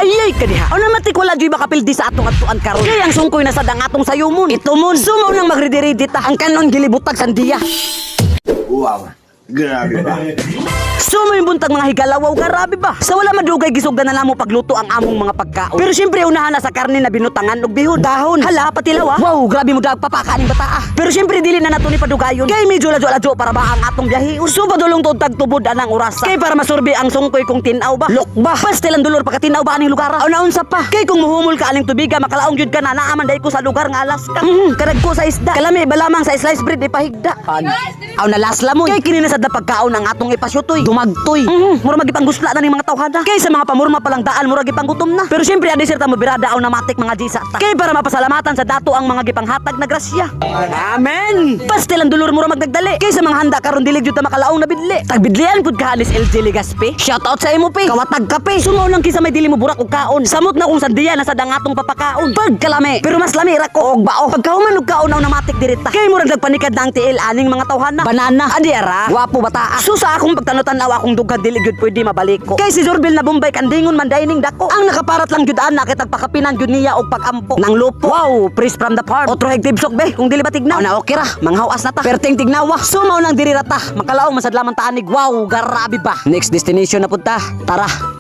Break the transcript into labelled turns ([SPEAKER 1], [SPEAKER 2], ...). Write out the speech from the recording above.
[SPEAKER 1] Ayay ka diha. O namatik wala dyo'y makapildi sa atong atuan karon. Kaya ang sungkoy na sad ang atong sayumon. Ito mon. Sumaw nang magrediridi ta. Ang kanon gilibutag sandiya.
[SPEAKER 2] Wow, grabe ba?
[SPEAKER 1] Sumo yung buntag mga higalawaw, grabe ba? Sa wala madugay gisugdan na namo pagluto ang among mga pagkaon. Pero syempre unahan na sa karne na binutangan og bihon. Dahon, hala patilaw ah. Wow, grabe mo dag papaka ning bata ah. Pero syempre dili na nato ni padugayon. Kay medyo ladyo para ba ang atong biyahe. So padulong tud tagtubod anang orasa. Kay para masurbi ang sungkoy kung tinaw ba. Lok ba? Pastel ang dolor pagkatinaw ba aning lugar. Aw naunsa pa. Kay kung muhumol ka aning tubiga makalaong jud ka na naaman day ko sa lugar nga Alaska. Kadag ko sa isda. Kalami ba lamang sa slice bread ipahigda. Aw nalasla mo. Kay kini na sad na pagkaon ang atong ipasyutoy. Dumagtoy. Mura magipangusla na ning mga tawhana. Kay sa mga pamurma palang daan mura gipanggutom na. Pero syempre adi sirta mo birada aw namatik mga gisa ta. Kay para mapasalamatan sa dato ang mga gipanghatag na grasya. Amen. Pastel ang dolor mura magdagdali. Kay sa mga handa karon dili jud ta makalaong na bidli. Tagbidlian pud ka halis LG Ligaspi. Shout out sa imo pe. Kawatag ka pe. Sumaw lang kisa may dili mo burak og kaon. Samot na kung sandiya na sa dangatong papakaon. Pagkalami. Pero mas lami ra ko og bao. Pagkahuman og kaon aw namatik dirita. Kay murag nagpanikad na ang tiil aning mga tawhana. Banana. Adi ara. Wapo bata. Susa akong pagtanutan-aw akong dughan dili gyud pwede mabalik ko. Kay si Zorbil na Bombay kandingon man dining dako. Ang nakaparat lang gyud ana kay tagpakapinan gyud niya og pagampo nang lupo. Wow, praise from the farm. Otro higtib sok be kung dili ba tignaw. Na okay ra, manghawas na ta. Perting tignawa. Sumaw nang diri ra ta. Makalaong masadlaman ta anig. Wow, grabe ba. Next destination na pud ta. Tara.